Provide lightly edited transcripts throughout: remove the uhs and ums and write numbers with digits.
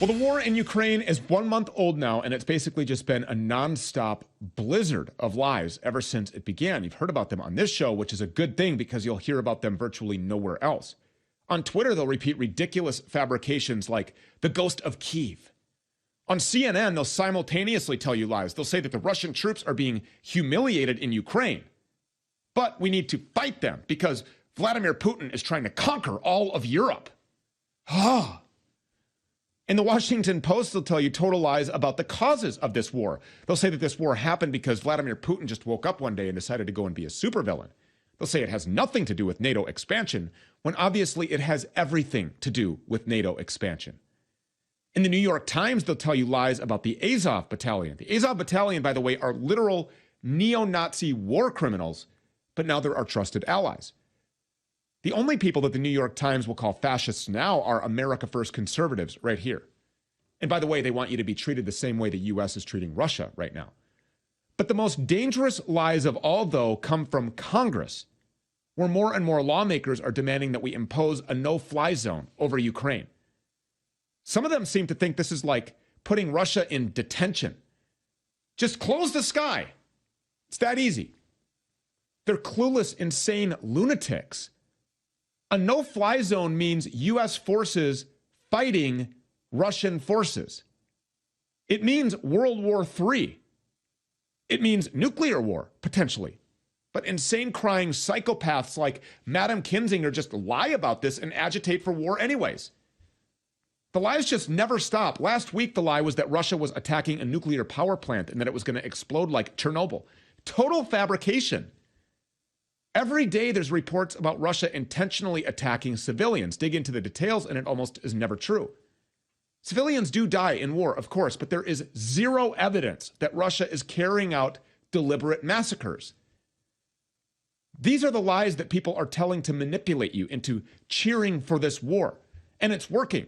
Well, the war in Ukraine is 1 month old now, and it's basically just been a nonstop blizzard of lies ever since it began. You've heard about them on this show, which is a good thing because you'll hear about them virtually nowhere else. On Twitter, they'll repeat ridiculous fabrications like the ghost of Kyiv. On CNN, they'll simultaneously tell you lies. They'll say that the Russian troops are being humiliated in Ukraine, but we need to fight them because Vladimir Putin is trying to conquer all of Europe. Ah. In the Washington Post, they'll tell you total lies about the causes of this war. They'll say that this war happened because Vladimir Putin just woke up one day and decided to go and be a supervillain. They'll say it has nothing to do with NATO expansion, when obviously it has everything to do with NATO expansion. In the New York Times, they'll tell you lies about the Azov Battalion. The Azov Battalion, by the way, are literal neo-Nazi war criminals, but now they're our trusted allies. The only people that the New York Times will call fascists now are America First conservatives right here. And by the way, they want you to be treated the same way the U.S. is treating Russia right now. But the most dangerous lies of all, though, come from Congress, where more and more lawmakers are demanding that we impose a no-fly zone over Ukraine. Some of them seem to think this is like putting Russia in detention. Just close the sky. It's that easy. They're clueless, insane lunatics. A no-fly zone means U.S. forces fighting Russian forces. It means World War III. It means nuclear war, potentially. But insane crying psychopaths like Madam Kinzinger just lie about this and agitate for war anyways. The lies just never stop. Last week, the lie was that Russia was attacking a nuclear power plant and that it was going to explode like Chernobyl. Total fabrication. Every day there's reports about Russia intentionally attacking civilians. Dig into the details and it almost is never true. Civilians do die in war, of course, but there is zero evidence that Russia is carrying out deliberate massacres. These are the lies that people are telling to manipulate you into cheering for this war. And it's working.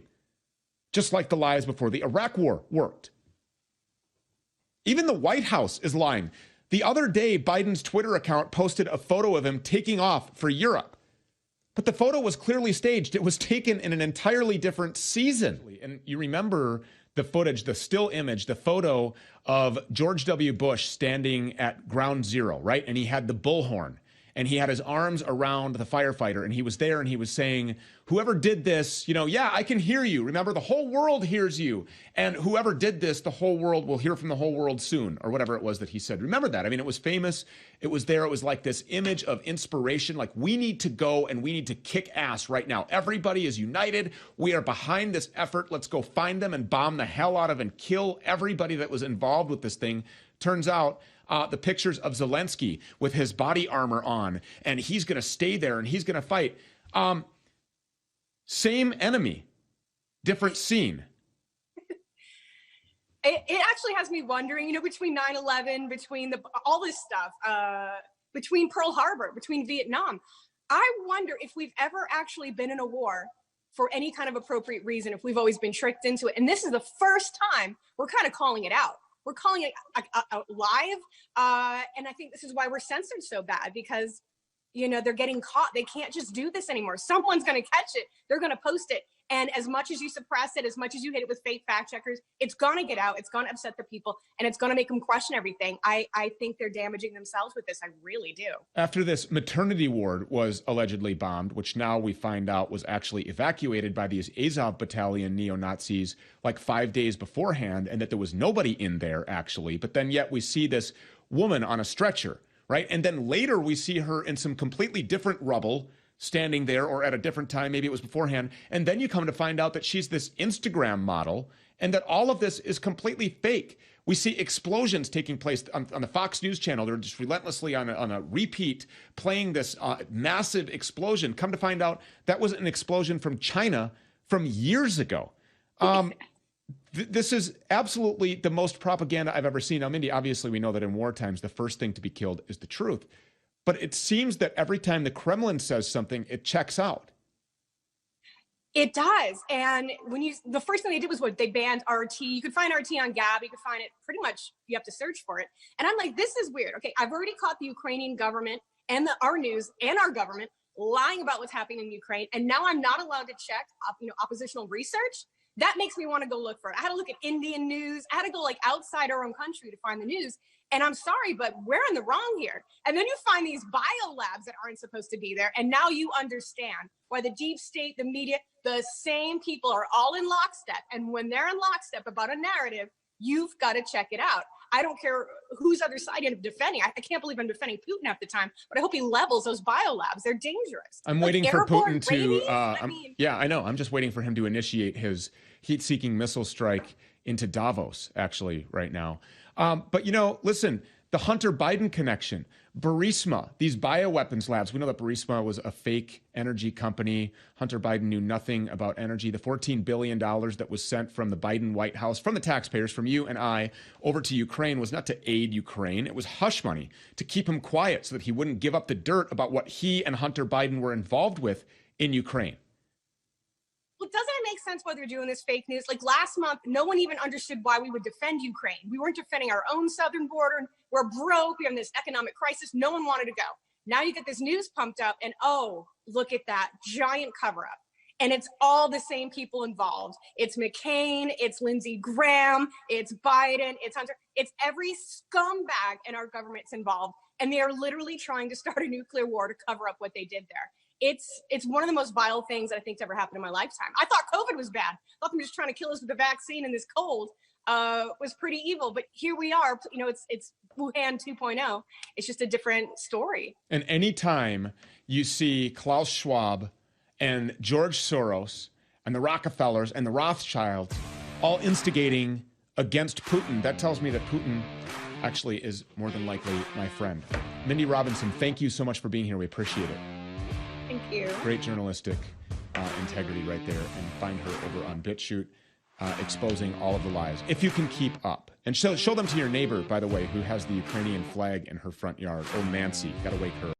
Just like the lies before the Iraq war worked. Even the White House is lying. The other day, Biden's Twitter account posted a photo of him taking off for Europe. But the photo was clearly staged. It was taken in an entirely different season. And you remember the footage, the still image, the photo of George W. Bush standing at ground zero, right? And he had the bullhorn. And he had his arms around the firefighter. And he was there and he was saying, whoever did this, yeah, I can hear you. Remember, the whole world hears you. And whoever did this, the whole world will hear from the whole world soon, or whatever it was that he said. Remember that. I mean, it was famous. It was there. It was like this image of inspiration. Like, we need to go and we need to kick ass right now. Everybody is united. We are behind this effort. Let's go find them and bomb the hell out of and kill everybody that was involved with this thing. Turns out, the pictures of Zelensky with his body armor on, and he's going to stay there and he's going to fight. Same enemy, different scene. It actually has me wondering, between 9/11, between all this stuff, between Pearl Harbor, between Vietnam. I wonder if we've ever actually been in a war for any kind of appropriate reason, if we've always been tricked into it. And this is the first time we're kind of calling it out. We're calling it out live. And I think this is why we're censored so bad, because, they're getting caught. They can't just do this anymore. Someone's going to catch it. They're going to post it. And as much as you suppress it, as much as you hit it with fake fact checkers, it's going to get out. It's going to upset the people, and it's going to make them question everything. I think they're damaging themselves with this. I really do. After this maternity ward was allegedly bombed, which now we find out was actually evacuated by these Azov Battalion neo-Nazis like 5 days beforehand, and that there was nobody in there actually, but then yet we see this woman on a stretcher, right? And then later we see her in some completely different rubble, standing there, or at a different time, maybe it was beforehand. And then you come to find out that she's this Instagram model and that all of this is completely fake. We see explosions taking place on the Fox News channel. They're just relentlessly on a repeat playing this massive explosion. Come to find out that was an explosion from China from years ago. This is absolutely the most propaganda I've ever seen. Now, Mindy, obviously we know that in war times, the first thing to be killed is the truth. But it seems that every time the Kremlin says something, it checks out. It does. And the first thing they did was they banned RT. You could find RT on Gab. You could find it pretty much, you have to search for it. And I'm like, this is weird. Okay, I've already caught the Ukrainian government and our news and our government lying about what's happening in Ukraine. And now I'm not allowed to check, oppositional research. That makes me want to go look for it. I had to look at Indian news. I had to go like outside our own country to find the news. And I'm sorry, but we're in the wrong here. And then you find these bio labs that aren't supposed to be there. And now you understand why the deep state, the media, the same people are all in lockstep. And when they're in lockstep about a narrative, you've got to check it out. I don't care whose other side I'm defending. I can't believe I'm defending Putin half the time, but I hope he levels those bio labs. They're dangerous. I'm waiting for Putin to, yeah, I know. I'm just waiting for him to initiate his heat-seeking missile strike into Davos, actually, right now. But, you know, listen, the Hunter Biden connection, Burisma, these bioweapons labs. We know that Burisma was a fake energy company. Hunter Biden knew nothing about energy. The $14 billion that was sent from the Biden White House, from the taxpayers, from you and I, over to Ukraine was not to aid Ukraine. It was hush money to keep him quiet so that he wouldn't give up the dirt about what he and Hunter Biden were involved with in Ukraine. Well, doesn't it make sense why they're doing this fake news? Like last month, no one even understood why we would defend Ukraine. We weren't defending our own southern border. We're broke. We're in this economic crisis. No one wanted to go. Now you get this news pumped up and oh, look at that giant cover up. And it's all the same people involved. It's McCain, it's Lindsey Graham, it's Biden, it's Hunter. It's every scumbag in our government's involved. And they are literally trying to start a nuclear war to cover up what they did there. It's one of the most vile things that I think to ever happened in my lifetime. I thought COVID was bad. I thought them just trying to kill us with the vaccine and this cold was pretty evil. But here we are. You know, it's Wuhan 2.0. It's just a different story. And anytime you see Klaus Schwab and George Soros and the Rockefellers and the Rothschilds all instigating against Putin, that tells me that Putin actually is more than likely my friend. Mindy Robinson, thank you so much for being here. We appreciate it. Thank you. Great journalistic integrity right there. And find her over on BitChute, exposing all of the lies. If you can keep up. And show them to your neighbor, by the way, who has the Ukrainian flag in her front yard. Oh, Nancy. Got to wake her up.